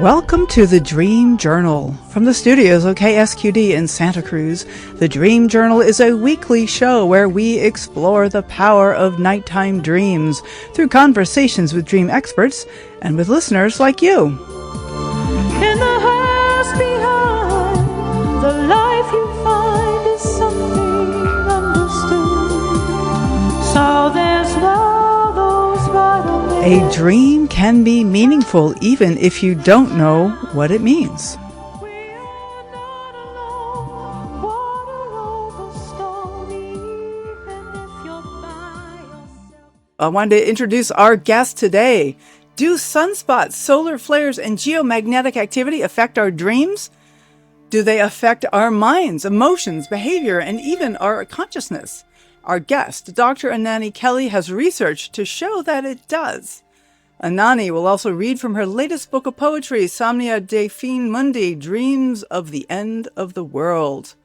Welcome to the Dream Journal. From the studios of KSQD in Santa Cruz, the Dream Journal is a weekly show where we explore the power of nighttime dreams through conversations with dream experts and with listeners like you. In the house behind, the life you find is something understood. So there's love, those vital A dream can be meaningful even if you don't know what it means. I wanted to introduce our guest today. Do sunspots, solar flares, and geomagnetic activity affect our dreams? Do they affect our minds, emotions, behavior, and even our consciousness? Our guest, Dr. Annani Kelley, has research to show that it does. Annani will also read from her latest book of poetry, Somnia de Fin Mundi, Dreams of the End of the World.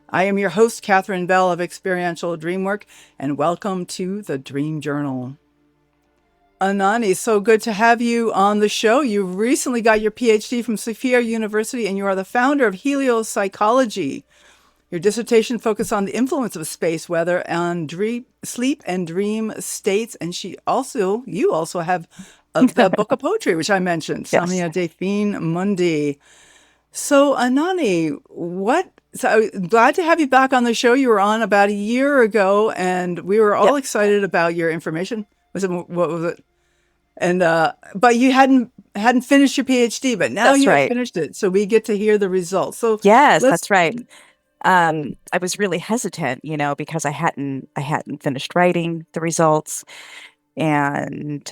I am your host, Katherine Bell of Experiential Dreamwork, and welcome to the Dream Journal. Annani, so good to have you on the show. You recently got your PhD from Sophia University, and you are the founder of heliopsychology. Your dissertation focused on the influence of space weather on sleep and dream states, and you also have the book of poetry, which I mentioned, Yes. Somnia de Fin Mundi. So, Annani, So I'm glad to have you back on the show. You were on about a year ago, and we were all excited about your information. What was it? And but you hadn't finished your PhD, but now That's you have right. finished it, so we get to hear the results. So Yes, let's- that's right. I was really hesitant, because I hadn't finished writing the results, and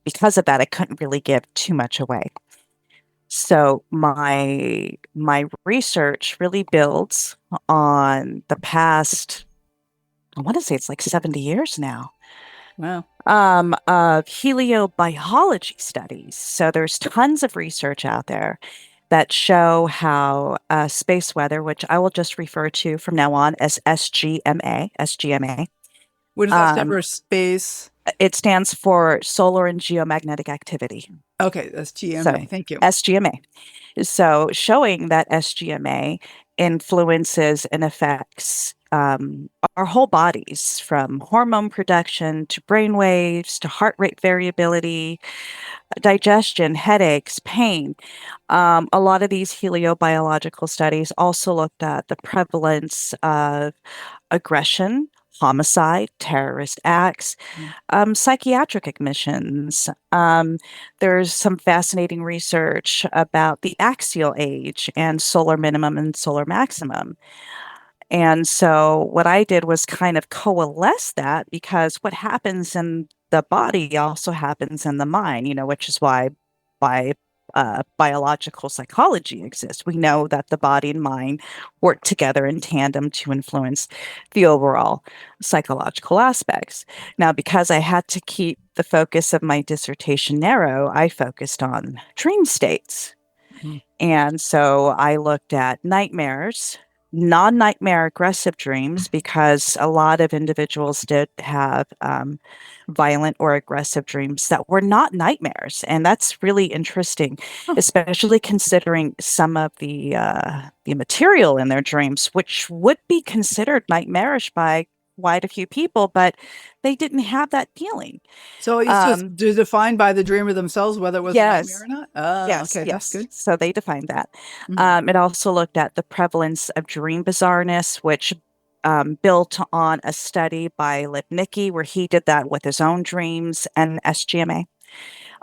because of that, I couldn't really give too much away. So my research really builds on the past, I want to say it's like 70 years now, Wow. of heliobiology studies. So there's tons of research out there that show how space weather, which I will just refer to from now on as SGMA. What does that stand for? Space? It stands for solar and geomagnetic activity. Okay, that's GMA. So, Thank you. SGMA. So showing that SGMA influences and affects our whole bodies, from hormone production to brain waves to heart rate variability, digestion, headaches, pain. A lot of these heliobiological studies also looked at the prevalence of aggression, homicide, terrorist acts, psychiatric admissions. There's some fascinating research about the axial age and solar minimum and solar maximum. And so what I did was kind of coalesce that, because what happens in the body also happens in the mind, which is why biological psychology exists. We know that the body and mind work together in tandem to influence the overall psychological aspects. Now, because I had to keep the focus of my dissertation narrow, I focused on dream states. Mm-hmm. And so I looked at nightmares, non-nightmare aggressive dreams, because a lot of individuals did have violent or aggressive dreams that were not nightmares. And that's really interesting, especially considering some of the material in their dreams, which would be considered nightmarish by quite a few people, but they didn't have that feeling. So it's just defined by the dreamer themselves whether it was Yes. a nightmare or not? Yes, Okay, yes. that's good. So they defined that. Mhm. It also looked at the prevalence of dream bizarreness, which built on a study by Lipnicki, where he did that with his own dreams and SGMA.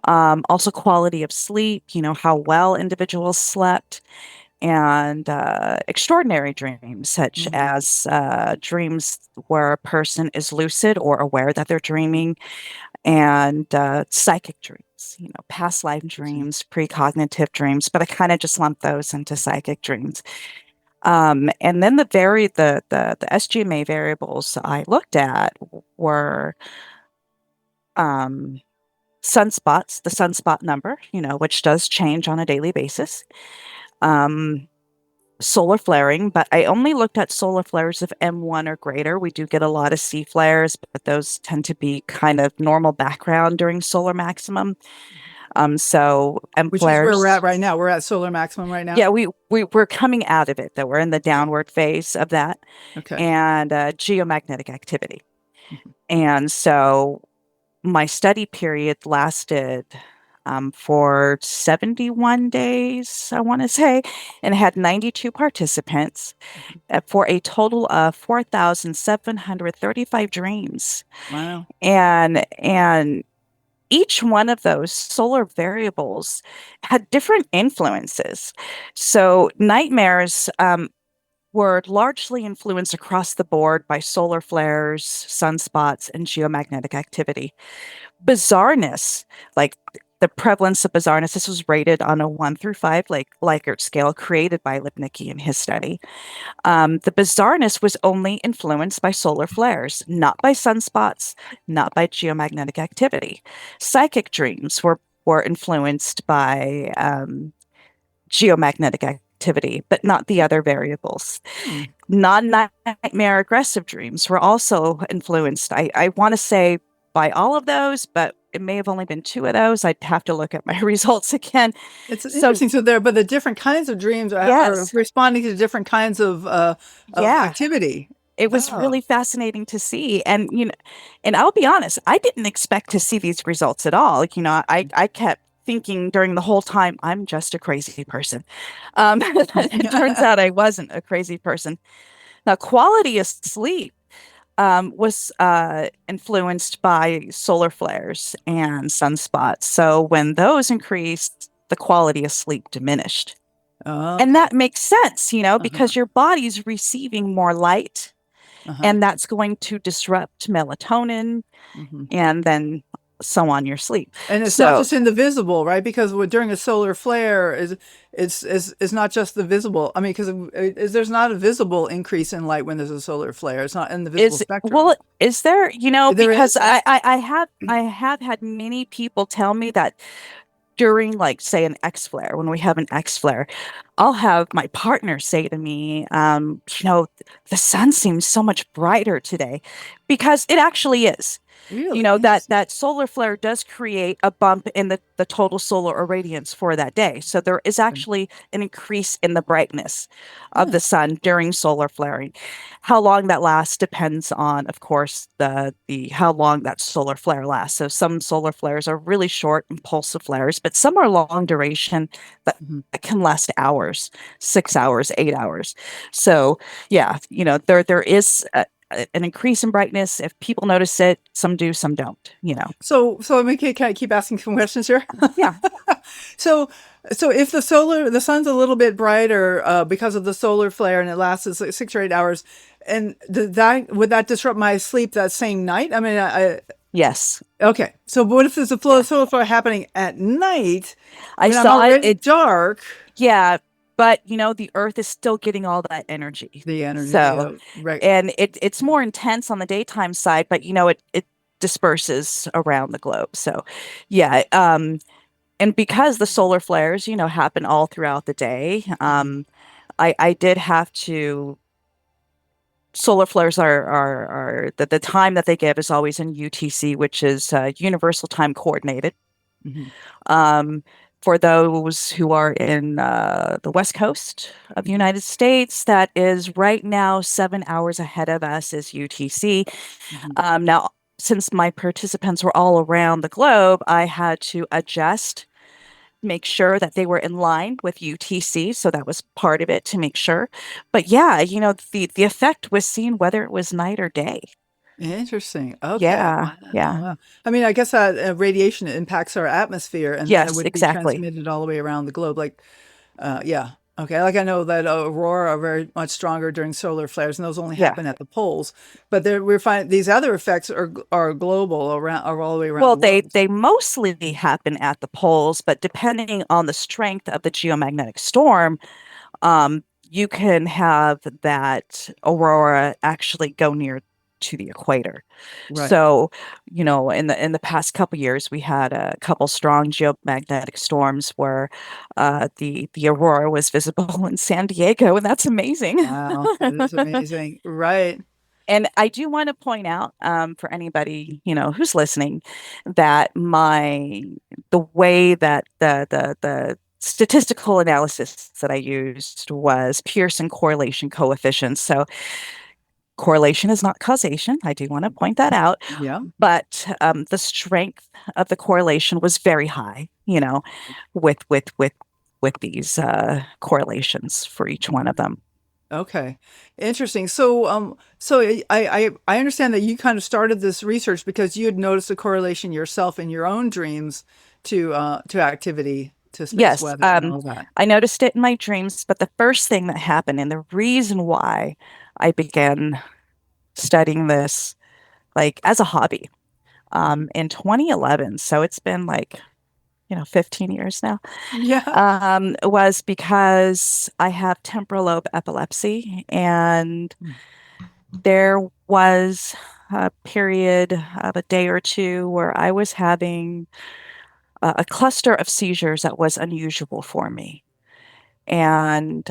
Also quality of sleep, how well individuals slept, and extraordinary dreams, such as dreams where a person is lucid or aware that they're dreaming, and psychic dreams, past life dreams, precognitive dreams, but I kind of just lumped those into psychic dreams. And then the SGMA variables I looked at were sunspots, the sunspot number, which does change on a daily basis. Solar flaring, but I only looked at solar flares of M1 or greater. We do get a lot of C flares, but those tend to be kind of normal background during solar maximum. And Which is where we're flares. at right now. We're at solar maximum right now. Yeah, we're coming out of it, though. We're in the downward phase of that, Okay. and geomagnetic activity. Mhm. And so my study period lasted for 71 days, I want to say, and had 92 participants for a total of 4,735 dreams. Wow. And each one of those solar variables had different influences. So nightmares were largely influenced across the board by solar flares, sunspots, and geomagnetic activity. Bizarreness, like the prevalence of bizarreness, this was rated on a 1 through 5 Likert scale created by Lipnicki in his study. The bizarreness was only influenced by solar flares, not by sunspots, not by geomagnetic activity. Psychic dreams were influenced by geomagnetic activity, but not the other variables. Hmm. Non-nightmare aggressive dreams were also influenced, I want to say, by all of those, but it may have only been 2 of those. I'd have to look at my results again. It's So, interesting. So but the different kinds of dreams are yes, responding to different kinds of yeah, activity. it was Oh. really fascinating to see. And, and I'll be honest, I didn't expect to see these results at all. I kept thinking during the whole time, I'm just a crazy person. It turns out I wasn't a crazy person. Now, quality of sleep was influenced by solar flares and sunspots. So when those increased, the quality of sleep diminished. Oh, And okay. that makes sense, Uh-huh. because your body's receiving more light, Uh-huh. and that's going to disrupt melatonin Hmm. and then so on your sleep. And it's not So just in the visible, right? Because during a solar flare is not just the visible. I mean, because there's not a visible increase in light when there's a solar flare. It's not in the visible spectrum. is there, There because is. I have had many people tell me that during, like, say, an X flare, when we have an X flare, I'll have my partner say to me, the sun seems so much brighter today, because it actually is. Really interesting. That solar flare does create a bump in the total solar irradiance for that day. So there is actually an increase in the brightness of Huh. the sun during solar flaring. How long that lasts depends on, of course, the how long that solar flare lasts. So some solar flares are really short, impulsive flares, but some are long duration that, Mhm. that can last hours, 6 hours, 8 hours. So yeah, there is an increase in brightness. If people notice it, some do, some don't. So I mean, can I keep asking some questions here? Yeah. So, so if the sun's a little bit brighter because of the solar flare and it lasts like 6 or 8 hours, and would that disrupt my sleep that same night? I mean, Yes. okay. So, but what if there's a Yeah. solar flare happening at night I when I'm saw it. already dark? Yeah, but the Earth is still getting all that energy. The energy, So, right? and it's more intense on the daytime side, but it disperses around the globe. So, yeah. And because the solar flares, happen all throughout the day, Mhm. I did have to. Solar flares are the time that they give is always in UTC, which is Universal Time Coordinated. Mhm. Um, for those who are in the West Coast of the United States, that is right now 7 hours ahead of us is UTC. Mhm. Now, since my participants were all around the globe, I had to adjust, make sure that they were in line with UTC. So that was part of it to make sure. But yeah, the effect was seen whether it was night or day. Interesting. Okay. Yeah, Wow. yeah. Wow. I mean, I guess that radiation impacts our atmosphere, and then it Yes, would be exactly. transmitted all the way around the globe. Like, yeah. Okay. Like I know that aurora are very much stronger during solar flares, and those only Yeah. happen at the poles. But we're finding these other effects are global around, are all the way around Well, the world. they mostly happen at the poles, but depending on the strength of the geomagnetic storm, you can have that aurora actually go near to the equator. Right. So, in the past couple years, we had a couple strong geomagnetic storms where the aurora was visible in San Diego, and that's amazing. Wow. That is amazing. Right. And I do want to point out for anybody, who's listening, that the way that the statistical analysis that I used was Pearson correlation coefficients. So correlation is not causation. I do want to point that out. Yeah. But the strength of the correlation was very high, with these correlations for each one of them. Okay, interesting. So I understand that you kind of started this research because you had noticed a correlation yourself in your own dreams to activity, to space Yes, weather, and all that. I noticed it in my dreams, but the first thing that happened, and the reason why I began studying this, like as a hobby, in 2011, so it's been like 15 years now, Yeah. was because I have temporal lobe epilepsy, and there was a period of a day or two where I was having a cluster of seizures that was unusual for me. And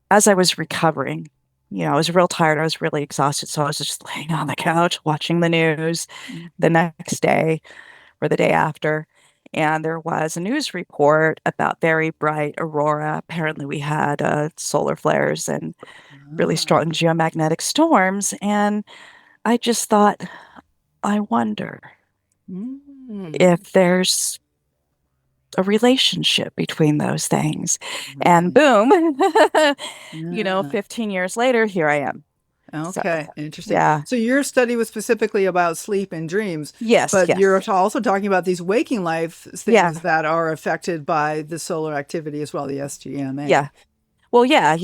as I was recovering, I was real tired. I was really exhausted. So I was just laying on the couch watching the news the next day or the day after. And there was a news report about very bright aurora. Apparently, we had solar flares and really Ah. strong geomagnetic storms. And I just thought, I wonder Mm. if there's a relationship between those things. And Right. boom, Yeah. 15 years later, here I am. So, Okay, interesting. yeah. So your study was specifically about sleep and dreams, Yes, but you're yes. also talking about these waking life Yeah, things that are affected by the solar activity as well, the SGMA. yeah. Well, yeah,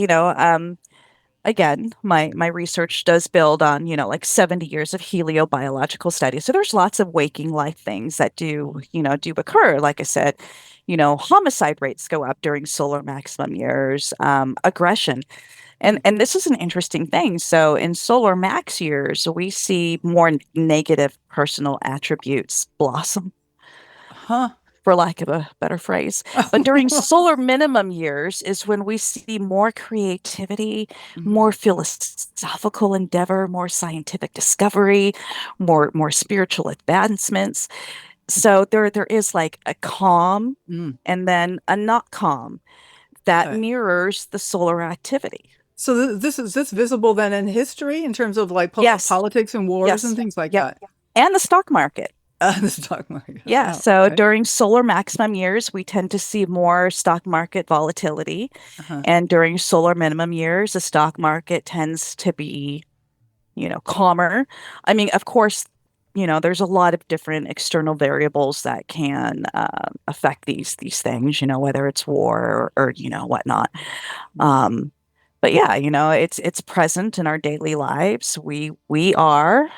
again, my research does build on, like 70 years of heliobiological studies. So there's lots of waking life things that do occur. Like I said, homicide rates go up during solar maximum years, aggression. Hmm. And this is an interesting thing. So in solar max years, we see more negative personal attributes blossom, Huh. for lack of a better phrase. But during solar minimum years is when we see more creativity, more philosophical endeavor, more scientific discovery, more spiritual advancements. So there is like a calm Mm, and then a not calm that okay. mirrors the solar activity. So this is this visible then in history in terms of like Yes, politics and wars and yes, things like yep. that? And the stock market. The stock market. Yeah, Wow. so Okay. during solar maximum years, we tend to see more stock market volatility. Uh-huh. And during solar minimum years, the stock market tends to be, calmer. I mean, of course, there's a lot of different external variables that can affect these things, whether it's war or whatnot. Um, but yeah, it's present in our daily lives. We are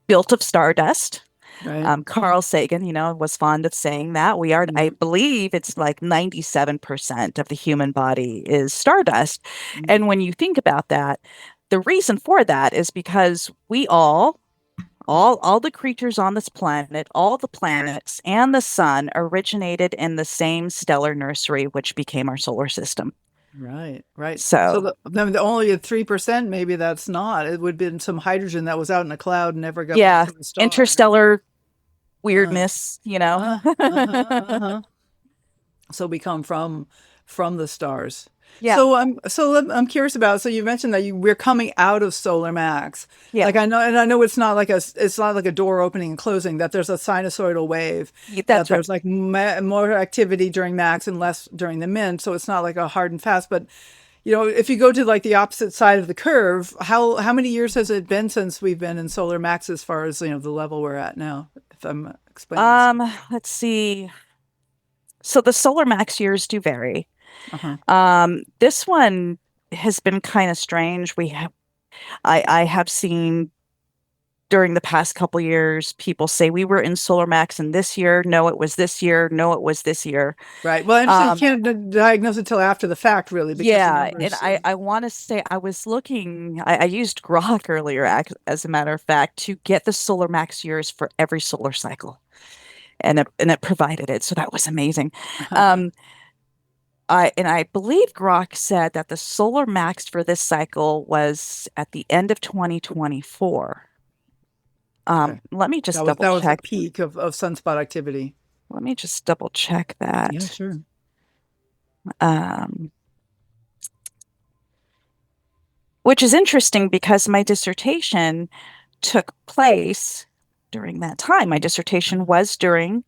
built of stardust. Right. Carl Sagan, was fond of saying that we are, I Yeah. believe it's like 97% of the human body is stardust. Mm. And when you think about that, the reason for that is because we all the creatures on this planet, all the planets and the sun originated in the same stellar nursery, which became our solar system. Right, right. So So, the only at 3%, maybe that's not. It would have been some hydrogen that was out in a cloud and never got back yeah, to the star. interstellar Uh, weirdness. uh-huh. So we come from the stars. Yeah, I'm curious about, so you mentioned that we're coming out of solar max. yeah, Like I know it's not like a door opening and closing, that there's a sinusoidal wave, that that's right. there's like more activity during max and less during the min. So it's not like a hard and fast, but if you go to like the opposite side of the curve, how many years has it been since we've been in solar max as far as, the level we're at now, if I'm explaining this? Let's see. So the solar max years do vary. Uh-huh. This one has been kind of strange. I have seen during the past couple years people say we were in solar max in this year. No, it was this year. No, it was this year. Right. Well, I understand you Um, can't diagnose it till after the fact, really, because the yeah, and numbers. I want to say I was looking. I used Grok earlier, as a matter of fact, to get the solar max years for every solar cycle, and it provided it. So that was amazing. Um, I believe Grok said that the solar max for this cycle was at the end of 2024. Okay. Let me just double That was the check. peak of sunspot activity. Let me just double check Yeah, that. sure. Um, which is interesting because my dissertation took place during that time. My dissertation was during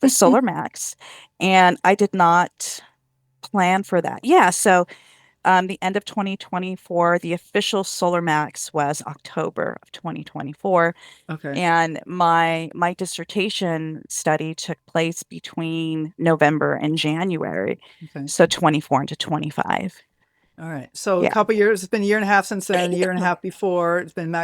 the solar max, and I did not plan for that. Yeah, so the end of 2024, the official solar max was October of 2024, Okay. and my dissertation study took place between November and January, Okay. so 24 into 25. All right. So a Yeah. couple years, it's been a year and a half since then, a year and a half before. It's been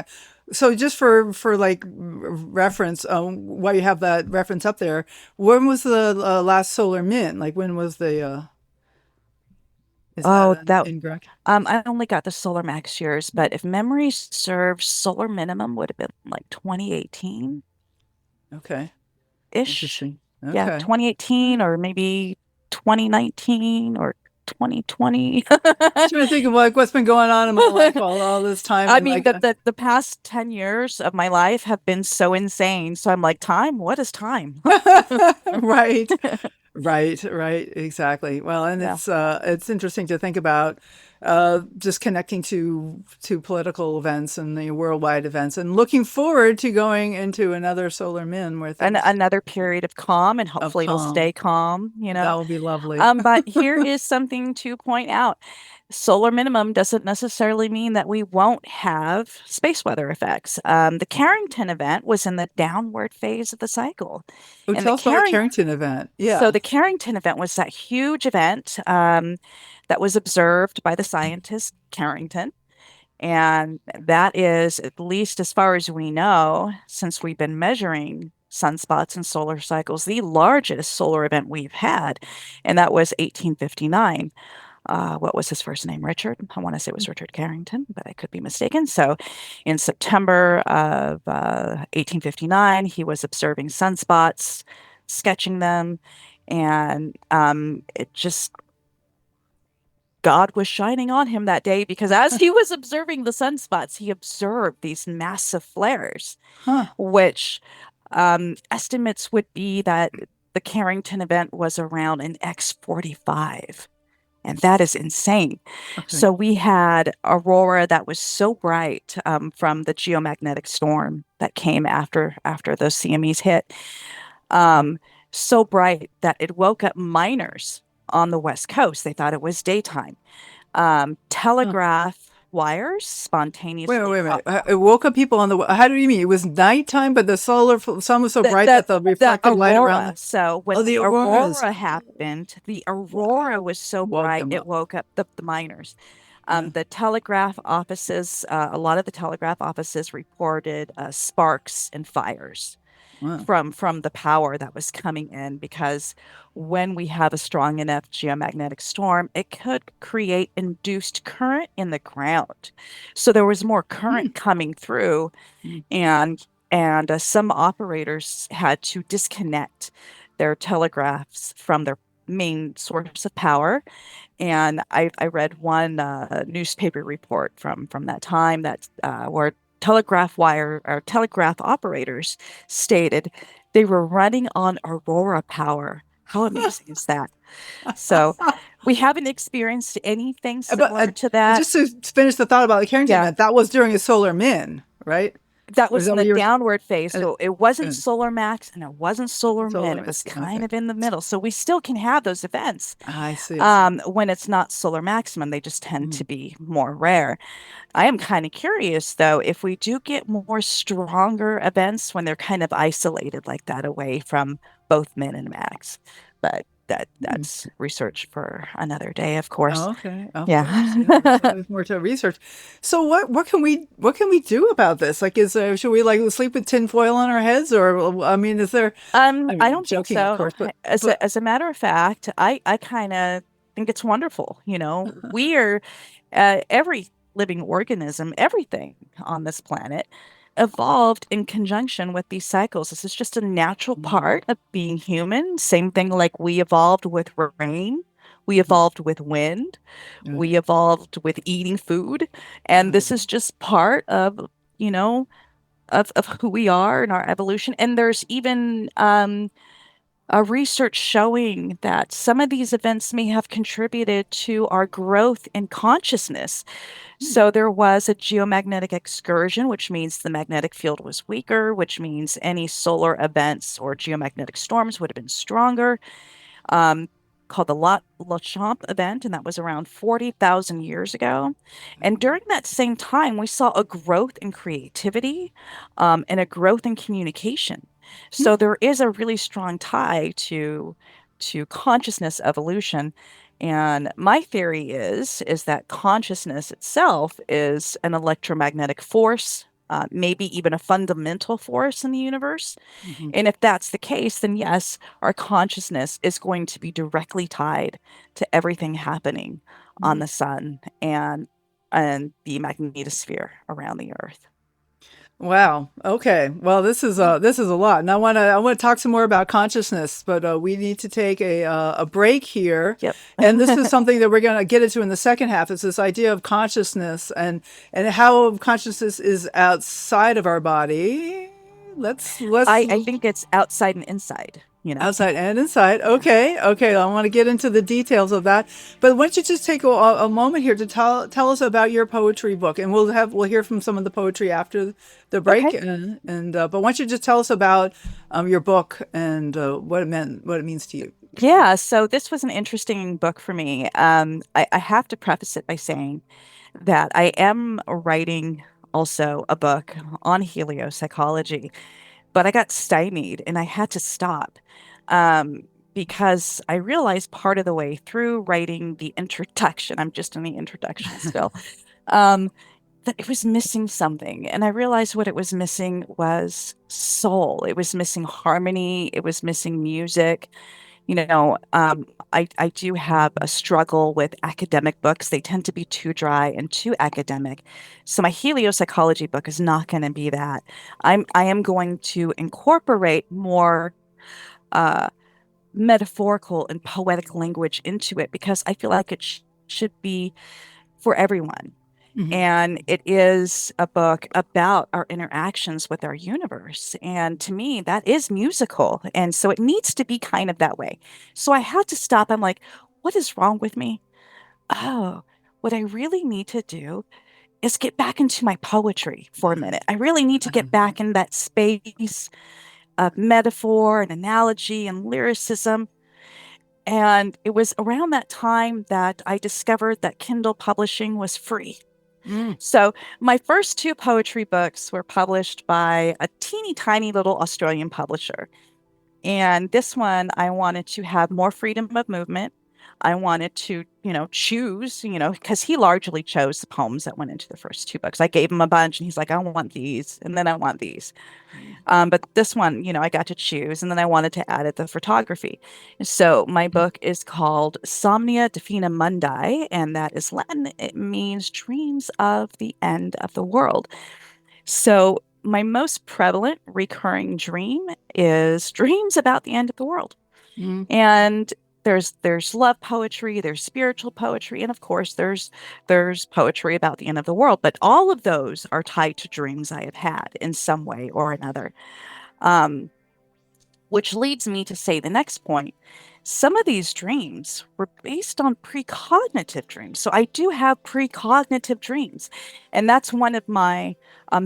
so just for like reference, while you have that reference up there, when was the last solar min? Like when was the is that Oh, that incorrect? I only got the solar max years, but if memory serves, solar minimum would have been like 2018-ish. Okay. Interesting. Yeah, Okay. 2018 or maybe 2019 or 2020. Trying to think of like what's been going on in my life all this time, I and mean, like the past 10 years of my life have been so insane. So I'm like, time? What is time? right. Right, exactly. Well, and Yeah. it's interesting to think about just connecting to political events and the worldwide events, and looking forward to going into another solar min where things Another period of calm, and of hopefully it'll calm. stay calm, you That know. will be lovely. But here is something to point out. Solar minimum doesn't necessarily mean that we won't have space weather effects. The Carrington event was in the downward phase of the cycle. Oh, And the tell us about the Carrington Carrington event. So Yeah. the Carrington event was that huge event that was observed by the scientist Carrington. And that is, at least as far as we know, since we've been measuring sunspots and solar cycles, the largest solar event we've had. And that was 1859. What was his first name? Richard? I want to say it was Richard Carrington, but I could be mistaken. So in September of 1859, he was observing sunspots, sketching them, and it just God was shining on him that day because as he was observing the sunspots, he observed these massive flares, Huh. which estimates would be that the Carrington event was around an X45. And that is insane. Okay. So we had aurora that was so bright from the geomagnetic storm that came after those CMEs hit. Um, so bright that it woke up miners on the West Coast. They thought it was daytime. Huh. Telegraph wires spontaneously Wait a caught minute. It woke up people on the. How do you mean? It was nighttime, but the sun was so bright that the the reflected light around aurora. the. So Oh, when the the auroras. aurora happened, the aurora Wow. was so Woke bright them it up. woke up the miners. Yeah. The telegraph offices, a lot of the telegraph offices reported sparks and fires Wow. from the power that was coming in because when we have a strong enough geomagnetic storm, it could create induced current in the ground. So there was more Hmm. current coming through, Hmm. and some operators had to disconnect their telegraphs from their main source of power. And I read one newspaper report from that time that where telegraph wire or telegraph operators stated they were running on aurora power. How amazing is that? So we haven't experienced anything But similar to that. just to finish the thought about the Carrington Yeah, event, that was during a solar min, right? that Was was that in what the you were? downward phase. Uh, So it wasn't uh, solar max and it wasn't solar min. solar It min. was kind Okay. of in the middle. So we still can have those events. I see. I see. When it's not solar maximum, they just tend to Mm. be more rare. I am kind of curious though, if we do get more stronger events when they're kind of isolated like that away from both min and max. But Mm. that's research for another day, of course. Oh, okay, of course. Yeah, there's Yeah. always more to research. So what can we do about this? Like, should we like sleep with tinfoil on our heads, or I mean, is there? I I mean, don't think joking, of so. course, but As a matter of fact, I kind of think it's wonderful. You know, we are every living organism, everything on this planet evolved in conjunction with these cycles. This is just a natural Mhm. part of being human. Same thing like we evolved with rain, We evolved with wind. Yeah. We evolved with eating food. And this is just part of, you know, of who we are in our evolution. And there's even a research showing that some of these events may have contributed to our growth in consciousness. So there was a geomagnetic excursion, which means the magnetic field was weaker, which means any solar events or geomagnetic storms would have been stronger, um, called the Lachamp event, and that was around 40,000 years ago. And during that same time, we saw a growth in creativity, and a growth in communication. So there is a really strong tie to consciousness evolution. And my theory is that consciousness itself is an electromagnetic force, maybe even a fundamental force in the universe. Mhm. And if that's the case, then yes, our consciousness is going to be directly tied to everything happening on Mhm. the sun and the magnetosphere around the earth. Wow. Okay. Well, this is a lot, and I want to talk some more about consciousness, but we need to take a break here, Yep. and this is something that we're going to get into in the second half. It's this idea of consciousness and how consciousness is outside of our body. Let's I think it's outside and inside. outside and inside. Yeah. Okay. Okay. I want to get into the details of that, but why don't you just take a moment here to tell us about your poetry book, and we'll hear from some of the poetry after the break, Okay. and but why don't you just tell us about your book and what it means to you. Yeah. So this was an interesting book for me. I have to preface it by saying that I am writing also a book on heliopsychology, but I got stymied and I had to stop, um, because I realized part of the way through writing the introduction, I'm just in the introduction still, um, that it was missing something. And I realized what it was missing was soul. It was missing harmony. It was missing music. I do have a struggle with academic books. They tend to be too dry and too academic. So my heliopsychology book is not going to be that. I am going to incorporate more uh, metaphorical and poetic language into it because I feel like it should be for everyone. Mhm. And it is a book about our interactions with our universe. And to me, that is musical. And so it needs to be kind of that way. So I had to stop. I'm like, what is wrong with me? Oh, what I really need to do is get back into my poetry for a minute. I really need to get back in that space of metaphor and analogy and lyricism. And it was around that time that I discovered that Kindle publishing was free. Mm. So my first two poetry books were published by a teeny tiny little Australian publisher. And this one, I wanted to have more freedom of movement. I wanted to, choose, because he largely chose the poems that went into the first two books. I gave him a bunch and he's like, I want these, and then I want these. But this one, I got to choose, and then I wanted to add it the photography. So my book is called Somnia Defina Mundi, and that is Latin. It means dreams of the end of the world. So my most prevalent recurring dream is dreams about the end of the world. Mm. And there's love poetry, there's spiritual poetry, and of course there's poetry about the end of the world. But all of those are tied to dreams I have had in some way or another. Um, which leads me to say the next point. Some of these dreams were based on precognitive dreams. So I do have precognitive dreams. And that's one of my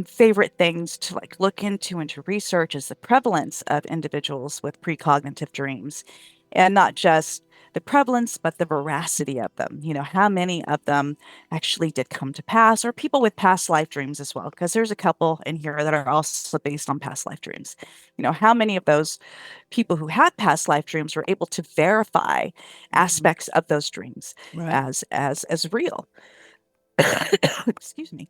favorite things to look into and to research is the prevalence of individuals with precognitive dreams. And not just the prevalence, but the veracity of them. How many of them actually did come to pass, or people with past life dreams as well, because there's a couple in here that are also based on past life dreams. How many of those people who had past life dreams were able to verify Mhm. aspects of those dreams Right. as real? Excuse me.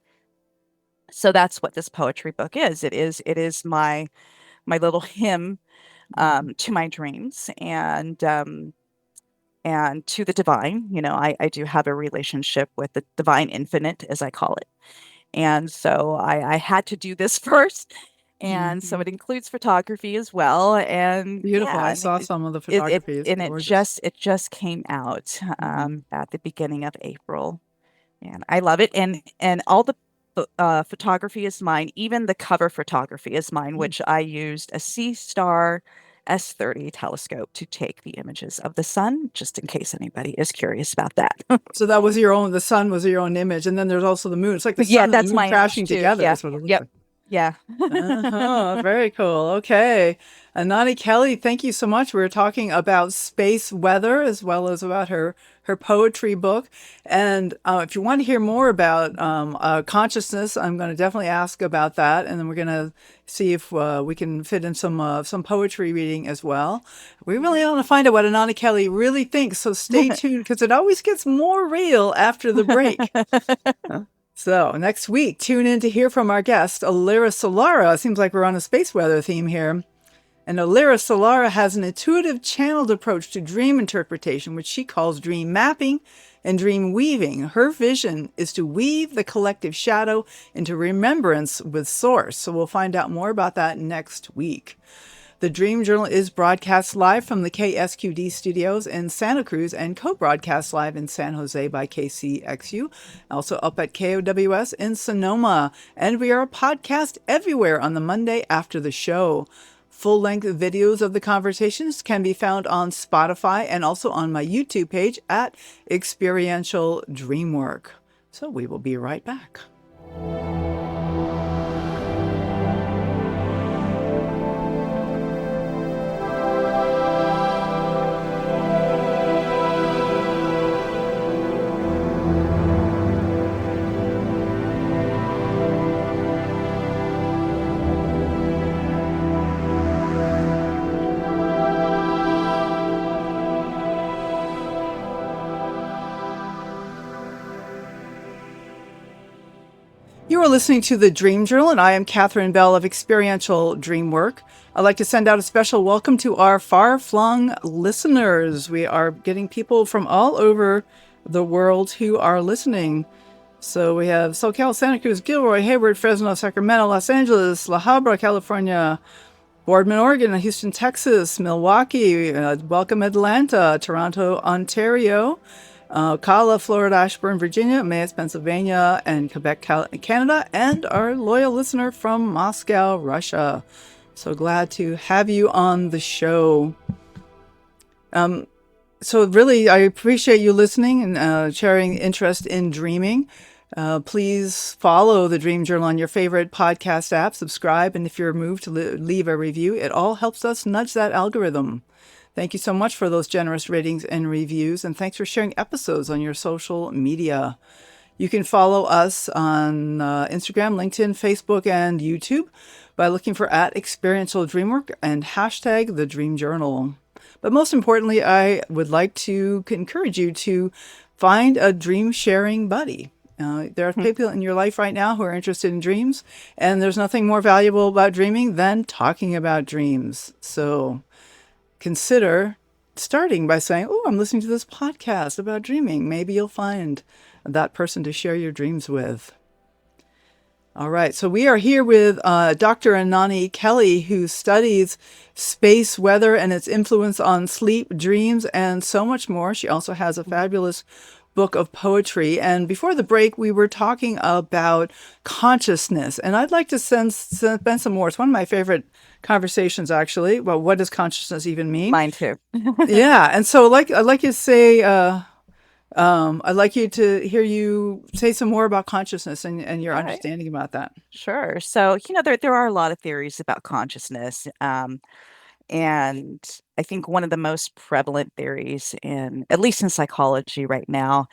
So that's what this poetry book is. It is my little hymn Mhm. to my dreams and to the divine. I do have a relationship with the divine infinite, as I call it. And so I had to do this first. And so Mhm. it includes photography as well. And Beautiful. yeah, I I saw mean, some of the it photography. It's and gorgeous. it just came out Mhm. at the beginning of April. And I love it. And all the photography is mine. Even the cover photography is mine, Mm. which I used a C-Star S30 telescope to take the images of the sun, just in case anybody is curious about that. So that was your own, the sun was your own image. And then there's also the moon. It's like the Yeah, sun and the that's moon my image crashing too. together Yeah. is what it looks Yep. like. Yeah. Uh-huh. Very cool. Okay. Annani Kelley, thank you so much. We were talking about space weather as well as about her poetry book. And if you want to hear more about consciousness, I'm going to definitely ask about that. And then we're going to see if we can fit in some poetry reading as well. We really want to find out what Annani Kelley really thinks. So stay tuned because it always gets more real after the break. So next week, tune in to hear from our guest, Alira Solara. It seems like we're on a space weather theme here. And Alira Solara has an intuitive channeled approach to dream interpretation, which she calls dream mapping and dream weaving. Her vision is to weave the collective shadow into remembrance with source. So we'll find out more about that next week. The Dream Journal is broadcast live from the KSQD studios in Santa Cruz and co-broadcast live in San Jose by KCXU, also up at KOWS in Sonoma. And we are a podcast everywhere on the Monday after the show. Full-length videos of the conversations can be found on Spotify and also on my YouTube page at Experiential Dreamwork. So we will be right back. You are listening to The Dream Journal, and I am Katherine Bell of Experiential Dreamwork. I'd like to send out a special welcome to our far-flung listeners. We are getting people from all over the world who are listening. So we have SoCal, Santa Cruz, Gilroy, Hayward, Fresno, Sacramento, Los Angeles, La Habra, California, Boardman, Oregon, Houston, Texas, Milwaukee, welcome Atlanta, Toronto, Ontario, Ocala, Florida, Ashburn, Virginia, Emmaus, Pennsylvania, and Quebec, Canada, and our loyal listener from Moscow, Russia. So glad to have you on the show. So really, I appreciate you listening and sharing interest in dreaming. Please follow the Dream Journal on your favorite podcast app, subscribe, and if you're moved to leave a review, it all helps us nudge that algorithm. Thank you so much for those generous ratings and reviews, and thanks for sharing episodes on your social media. You can follow us on Instagram, LinkedIn, Facebook, and YouTube by looking for @Experiential Dreamwork and hashtag The Dream Journal. But most importantly, I would like to encourage you to find a dream sharing buddy. There are people in your life right now who are interested in dreams, and there's nothing more valuable about dreaming than talking about dreams. So consider starting by saying, "Oh, I'm listening to this podcast about dreaming." Maybe you'll find that person to share your dreams with. All right, so we are here with Dr. Annani Kelley, who studies space weather and its influence on sleep, dreams, and so much more. She also has a fabulous book of poetry. And before the break, we were talking about consciousness. And I'd like to spend some more. It's one of my favorite conversations, actually. Well, what does consciousness even mean? Mine too. Yeah. And so I'd like you to say, I'd like you to hear you say some more about consciousness and your All right. understanding about that. Sure. So, there are a lot of theories about consciousness. And I think one of the most prevalent theories at least in psychology right now,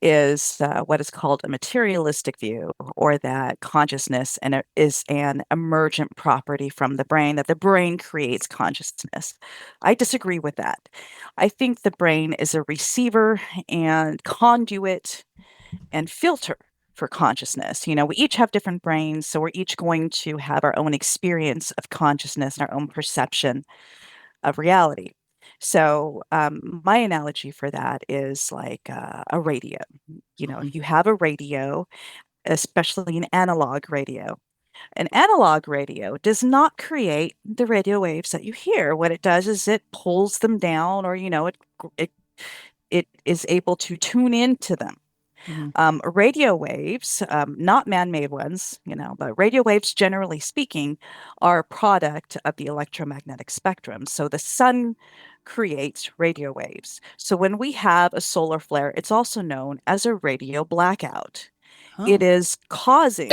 is what is called a materialistic view, or that consciousness is an emergent property from the brain, that the brain creates consciousness. I disagree with that. I think the brain is a receiver and conduit and filter for consciousness. We each have different brains, so we're each going to have our own experience of consciousness and our own perception of reality. So, my analogy for that is like a radio. If you have a radio, especially an analog radio, An analog radio does not create the radio waves that you hear. What it does is it pulls them down, or it it is able to tune into them. Hmm. Radio waves, not man-made ones, but radio waves, generally speaking, are a product of the electromagnetic spectrum. So the sun creates radio waves. So when we have a solar flare, it's also known as a radio blackout. It Huh. is causing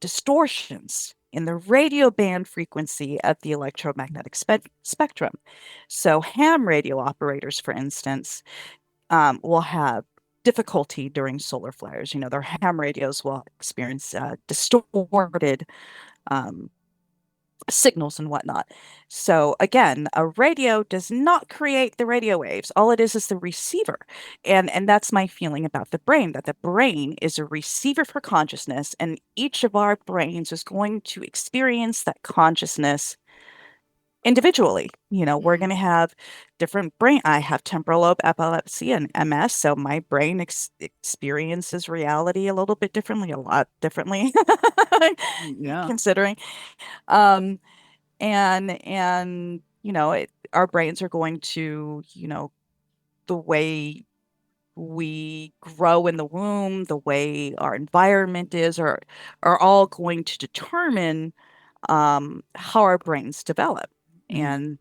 distortions in the radio band frequency of the electromagnetic spectrum. So ham radio operators, for instance, will have difficulty during solar flares. Their ham radios will experience distorted um, signals and whatnot. So again, a radio does not create the radio waves. All it is the receiver. And that's my feeling about the brain, that the brain is a receiver for consciousness, and each of our brains is going to experience that consciousness individually. We're going to have different brain. I have temporal lobe epilepsy and MS, so my brain experiences reality a little bit differently, a lot differently, Yeah. considering. Um, and our brains are going to, the way we grow in the womb, the way our environment is, are all going to determine how our brains develop, Hmm.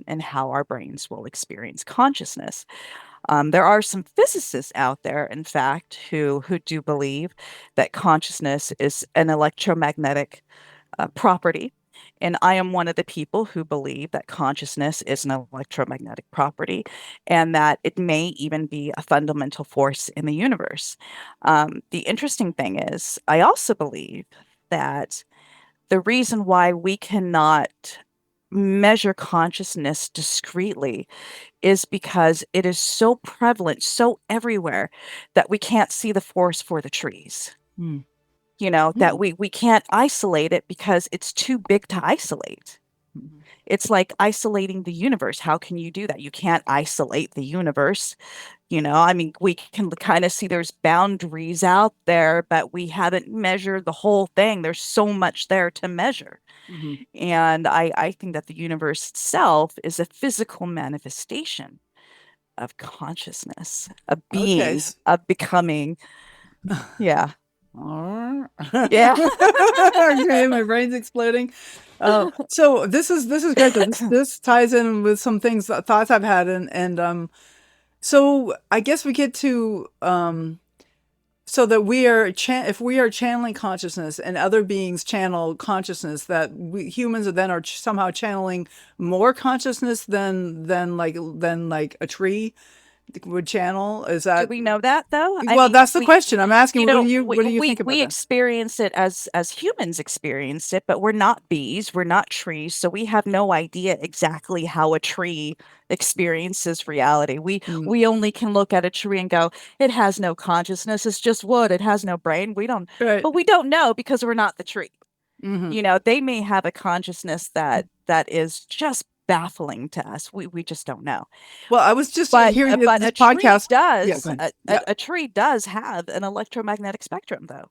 and how our brains will experience consciousness. There are some physicists out there, in fact, who do believe that consciousness is an electromagnetic property. And I am one of the people who believe that consciousness is an electromagnetic property, and that it may even be a fundamental force in the universe. The interesting thing is, I also believe that the reason why we cannot measure consciousness discreetly is because it is so prevalent, so everywhere, that we can't see the forest for the trees. Hmm. That Hmm. we can't isolate it because it's too big to isolate. Hmm. It's like isolating the universe. How can you do that? You can't isolate the universe. I mean, we can kind of see there's boundaries out there, but we haven't measured the whole thing. There's so much there to measure. Hmm. And I think that the universe itself is a physical manifestation of consciousness, of Okay. being, of becoming. Yeah. Alright. Yeah. Okay, my brain's exploding. So this is great. This ties in with some things, thoughts I've had, and so I guess we get to so that if we are channeling consciousness and other beings channel consciousness, that we humans are then somehow channeling more consciousness than like a tree would channel. Is Do that we know that though? I well? mean, That's the question I'm asking. we What do you we think about we that? experience it as humans experience it, but we're not bees, we're not trees, so we have no idea exactly how a tree experiences reality. We Mm, we only can look at a tree and go, it has no consciousness, it's just wood, it has no brain. right. But we don't know because we're not the tree. Hmm. They may have a consciousness that is just baffling to us. We just don't know. Well, I was just But hearing but this a tree podcast. Yeah, go does ahead. Yeah. a tree does have an electromagnetic spectrum though,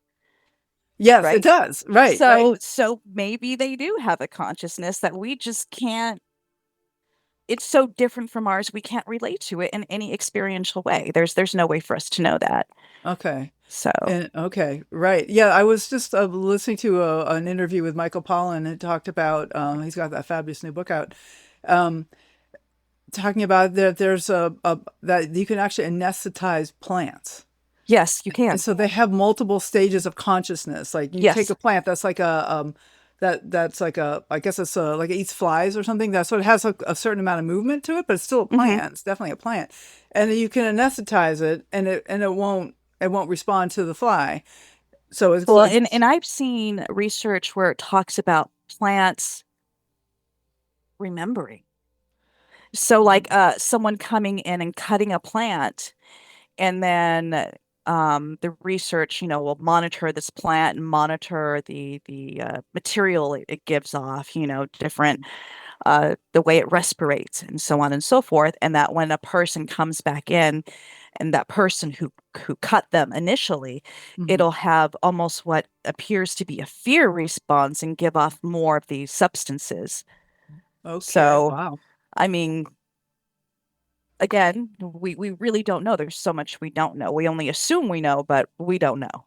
Yes, it right? does. Right. Right. So maybe they do have a consciousness that we just can't. It's so different from ours, we can't relate to it in any experiential way. There's no way for us to know that. Okay. So And okay, right. Yeah, I was just listening to an interview with Michael Pollan, and talked about he's got that fabulous new book out, um, talking about that there's a that you can actually anesthetize plants. yes, you And can. so they have multiple stages of consciousness. Like you take a Yes. plant that's like that's like a, I guess it's like it eats flies or something. That sort of has a certain amount of movement to it, but it's still a Hmm. plant. It's definitely a plant. And then you can anesthetize it, and it won't respond to the fly. So Well, it's and I've seen research where it talks about plants remembering. So like someone coming in and cutting a plant, and then the research, will monitor this plant and monitor the material it gives off, different the way it respirates, and so on and so forth. And that when a person comes back in, and that person who cut them initially, Mhm. it'll have almost what appears to be a fear response and give off more of these substances. Okay. So, Wow. I mean, again, we really don't know. There's so much we don't know. We only assume we know, but we don't know.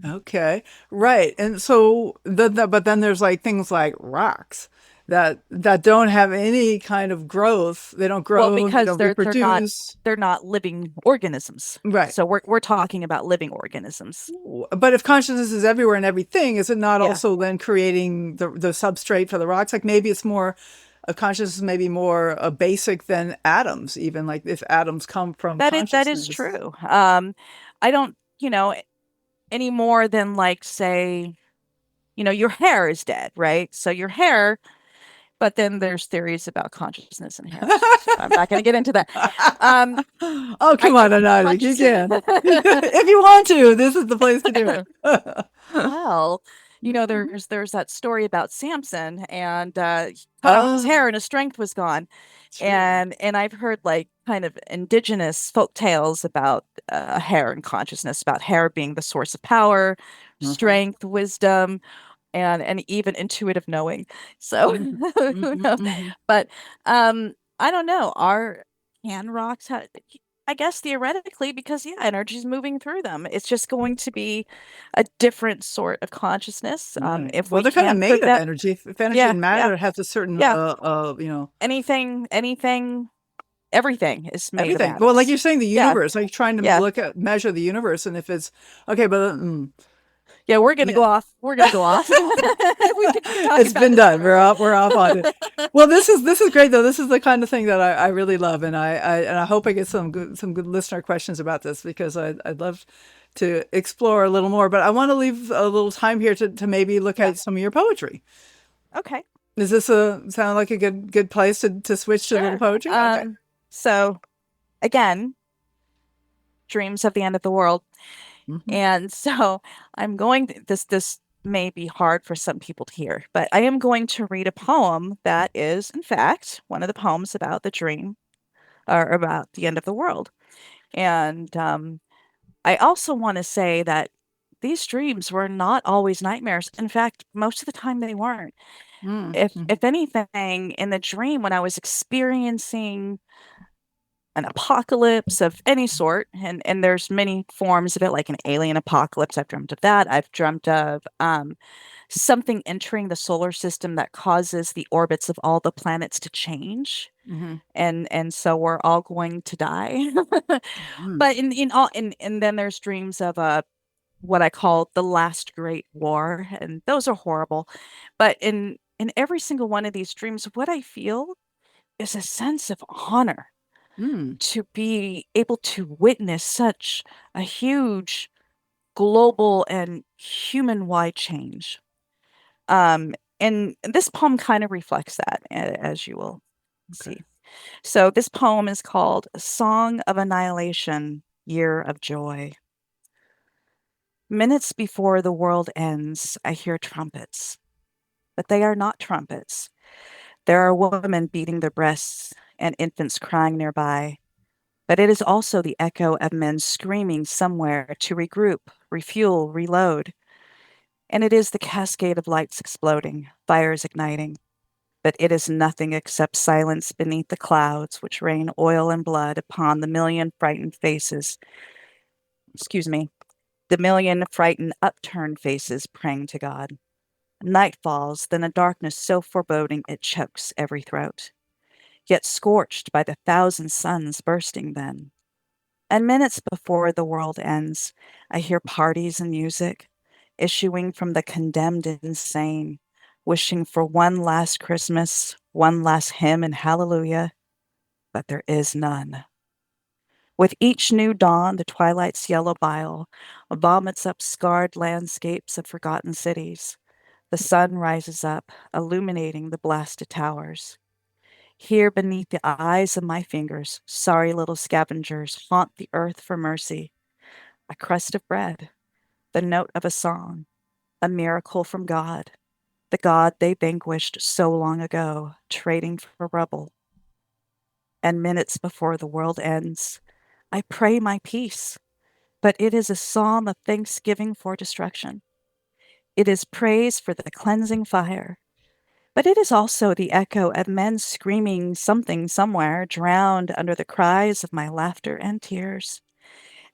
Okay. Right. And so but then there's like things like rocks that don't have any kind of growth. They don't Well, grow, they because don't they're not reproduce. they're not living organisms. Right. So we're talking about living organisms. But if consciousness is everywhere and everything, is it not Yeah. also then creating the substrate for the rocks? Like maybe it's more a consciousness, maybe more a basic than atoms, even like if atoms come from That is consciousness. true. I don't, any more than like say, your hair is dead, right? So your hair, but then there's theories about consciousness and hair. I'm not going to get into that. Um, Oh, I come on, think Annani, you consciousness. can. If you want to, this is the place to do it. Well, there's that story about Samson, and he cut off his Oh, hair and his strength was gone. true. And I've heard like kind of indigenous folk tales about hair and consciousness, about hair being the source of power, Uh-huh. strength, wisdom, and even intuitive knowing. So Mhm, who mhm, knows? mhm. But I don't know. Are can rocks have? I guess theoretically, because yeah, energy is moving through them. It's just going to be a different sort of consciousness. Right. If Well, we they're kind of can made of prevent, energy. If energy yeah, and yeah, matter has a certain, yeah, anything, everything is made of everything. Well, like atoms. you're saying, the Yeah, universe, like trying to yeah. measure the universe, and if it's okay, but Yeah, we're gonna yeah, go off. We're gonna go off. We could keep talking it's about been this done. forever. We're off on it. Well, this is great though. This is the kind of thing that I really love, and I hope I get some good listener questions about this because I'd love to explore a little more. But I want to leave a little time here to maybe look Yeah. at some of your poetry. Okay. Does this sound like a good place to switch to a little Sure. poetry? Okay. So again, dreams of the end of the world. Hmm. And so this may be hard for some people to hear, but I am going to read a poem that is, in fact, one of the poems about the dream or about the end of the world. And I also want to say that these dreams were not always nightmares. In fact, most of the time they weren't. Mm-hmm. If anything, in the dream, when I was experiencing an apocalypse of any sort, and there's many forms of it, like an alien apocalypse, I've dreamt of that. I've dreamt of something entering the solar system that causes the orbits of all the planets to change, Hmm. and so we're all going to die. Hmm. But in all and then there's dreams of what I call the last great war, and those are horrible. But in every single one of these dreams, what I feel is a sense of honor Mm. to be able to witness such a huge global and human-wide change. And this poem kind of reflects that, as you will Okay. see. So this poem is called Song of Annihilation, Year of Joy. Minutes before the world ends, I hear trumpets, but they are not trumpets. There are women beating their breasts and infants crying nearby. But it is also the echo of men screaming somewhere to regroup, refuel, reload. And it is the cascade of lights exploding, fires igniting. But it is nothing except silence beneath the clouds which rain oil and blood upon the million frightened faces. Excuse me, the million frightened, upturned faces praying to God. Night falls, then a darkness so foreboding it chokes every throat, yet scorched by the thousand suns bursting then. And minutes before the world ends, I hear parties and music issuing from the condemned insane, wishing for one last Christmas, one last hymn and hallelujah, but there is none. With each new dawn, the twilight's yellow bile vomits up scarred landscapes of forgotten cities. The sun rises up, illuminating the blasted towers. Here beneath the eyes of my fingers, sorry little scavengers haunt the earth for mercy. A crust of bread, the note of a song, a miracle from God. the God they vanquished so long ago, trading for rubble. And minutes before the world ends, I pray my peace, but it is a psalm of thanksgiving for destruction. It is praise for the cleansing fire, but it is also the echo of men screaming something somewhere, drowned under the cries of my laughter and tears.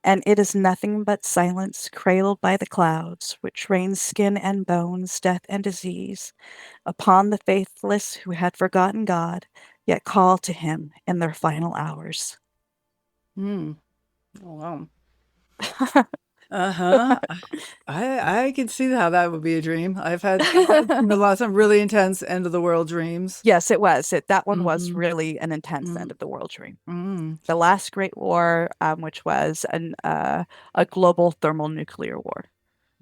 And it is nothing but silence cradled by the clouds, which rains skin and bones, death and disease, upon the faithless who had forgotten God, yet call to him in their final hours. Hmm. Oh, wow. Uh-huh. I can see how that would be a dream. I've had a lot of some really intense end of the world dreams. Yes, it was. That one was Mm-hmm. really an intense Mm-hmm. end of the world dream. Mm-hmm. The last Great War, which was a global thermonuclear war.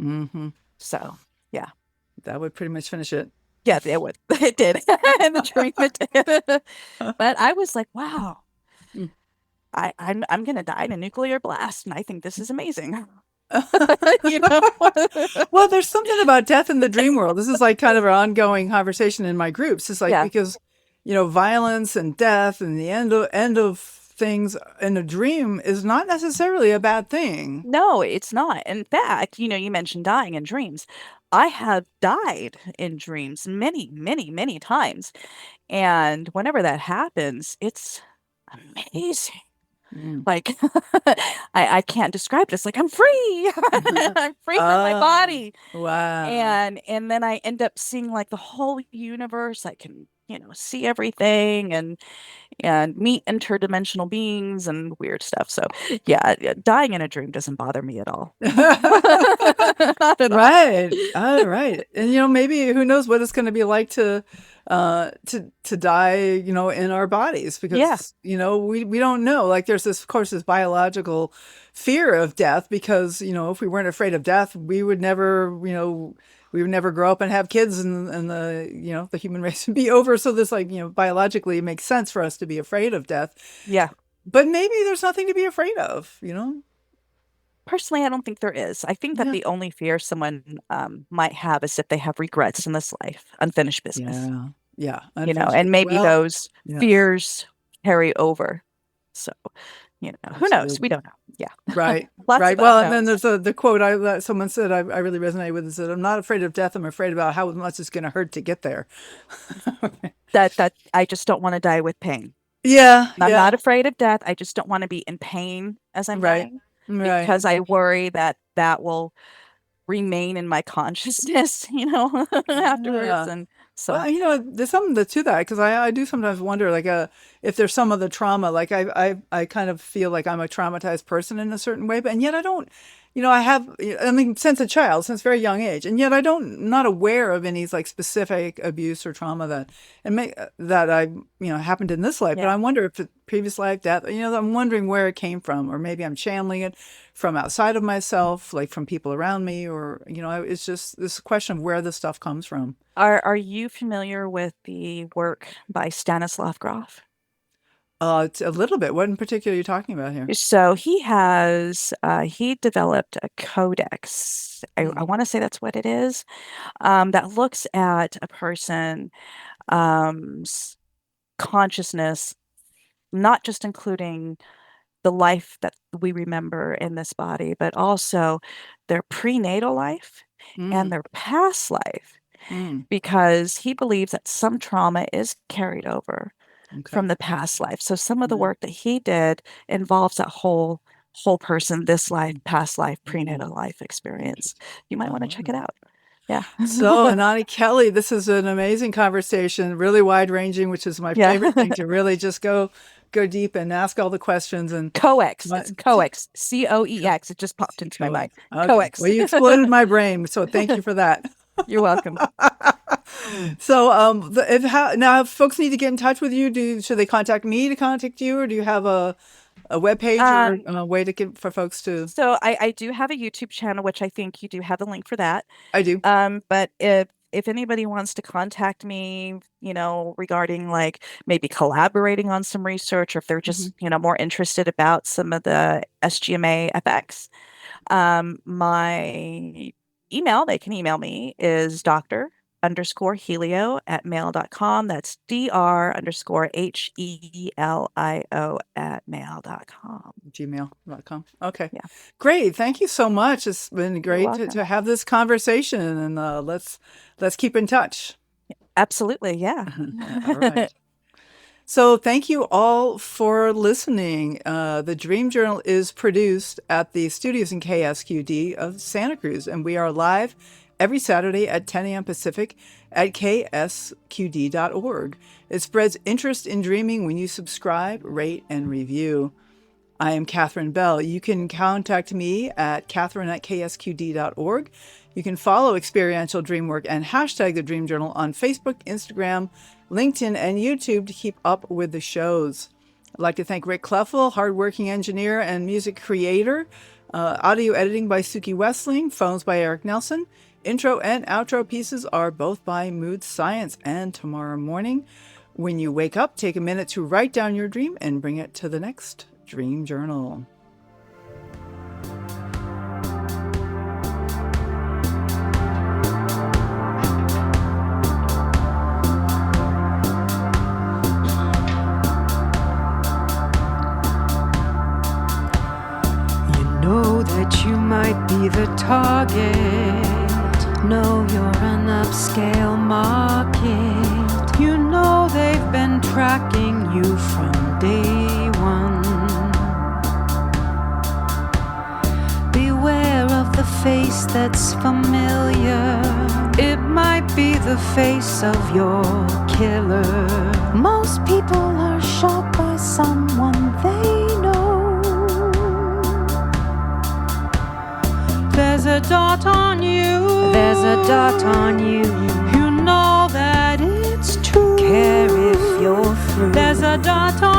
Mm-hmm. So, yeah. That would pretty much finish it. Yeah, it would. It did. In the dream it did. But I was like, wow, I'm gonna die in a nuclear blast, and I think this is amazing. You know? Well, there's something about death in the dream world. This is like kind of an ongoing conversation in my groups. It's like Yeah. because violence and death and the end of things in a dream is not necessarily a bad thing. No, it's not. In fact, you mentioned dying in dreams. I have died in dreams many, many, many times. And whenever that happens, it's amazing. Mm. Like I can't describe this. Like I'm free. I'm free from my Oh, body. wow. And then I end up seeing like the whole universe. I can, see everything and meet interdimensional beings and weird stuff. So yeah, dying in a dream doesn't bother me at all. Not at all. Right. All right. And maybe who knows what it's going to be like to die, in our bodies Yeah. because, we don't know. Like there's this, of course, this biological fear of death because, if we weren't afraid of death, we would never grow up and have kids and the human race would be over. So this like, biologically it makes sense for us to be afraid of death. Yeah. But maybe there's nothing to be afraid of. Personally, I don't think there is. I think that Yeah. the only fear someone might have is if they have regrets in this life, unfinished business, Yeah. Yeah. Unfinished. and maybe Well, those yes. fears carry over. So, who knows? We Absolutely. don't know. Yeah. Right. Lots Right. of Well, and then unknowns. there's the quote that someone said I really resonate with. It said, "I'm not afraid of death. I'm afraid about how much it's going to hurt to get there." That I just don't want to die with pain. Yeah. I'm Yeah. not afraid of death. I just don't want to be in pain as I'm Right. dying Right. because I worry that that will remain in my consciousness, afterwards. Yeah. And so, Well, there's something to that because I do sometimes wonder, like, if there's some of the trauma, like I kind of feel like I'm a traumatized person in a certain way, but and yet I don't, I have, I mean, since a child, since very young age, and yet I don't, not aware of any like specific abuse or trauma that I, happened in this life. But yeah. I wonder if the previous life, death, I'm wondering where it came from, or maybe I'm channeling it from outside of myself, like from people around me, or it's just this question of where this stuff comes from. Are you familiar with the work by Stanislav Grof? It's a little bit. What in particular are you talking about here? So he developed a codex. I Mm, want to say that's what it is. That looks at a person um, consciousness, not just including the life that we remember in this body, but also their prenatal life and mm, their past life, mm. because he believes that some trauma is carried over Okay. from the past life. So some of the Yeah. work that he did involves that whole person, this life, past life, Mm, prenatal life experience. interesting. You might Oh, want to check wow. it out. Yeah. So, Annani Kelley, this is an amazing conversation, really wide ranging, which is my Yeah. favorite thing to really just go deep and ask all the questions and Coex. my, It's Coex. COEX. It just popped into my mind. coax. Okay. Coex. Well, you exploded my brain, so thank you for that. You're welcome. So, if folks need to get in touch with you, should they contact me to contact you, or do you have a web page or Um, a way to get for folks to? so I do have a YouTube channel, which I think you do have the link for that. I do. But if anybody wants to contact me, regarding like maybe collaborating on some research, or if they're Hmm. just, more interested about some of the SGMA FX, my email, they can email me, is dr_helio@mail.com. That's dr_helio@mail.com. Gmail.com. Okay. Yeah. Great. Thank you so much. It's been You're great welcome. to have this conversation, and let's keep in touch. Absolutely. Yeah. All right. So thank you all for listening. The Dream Journal is produced at the studios in KSQD of Santa Cruz, and we are live every Saturday at 10 a.m. Pacific at ksqd.org. It spreads interest in dreaming when you subscribe, rate, and review. I am Katherine Bell. You can contact me at katherine@ksqd.org. You can follow Experiential Dreamwork and hashtag the Dream Journal on Facebook, Instagram, LinkedIn, and YouTube to keep up with the shows. I'd like to thank Rick Kleffel, hardworking engineer and music creator. Audio editing by Suki Westling, phones by Eric Nelson. Intro and outro pieces are both by Mood Science. And tomorrow morning, when you wake up, take a minute to write down your dream and bring it to the next Dream Journal. That you might be the target. Know you're an upscale market. You know they've been tracking you from day one. Beware of the face that's familiar. It might be the face of your killer. Most people are shot by someone they know. There's a dot on you. There's a dot on you. You know that it's true. Care if you're through. There's a dot on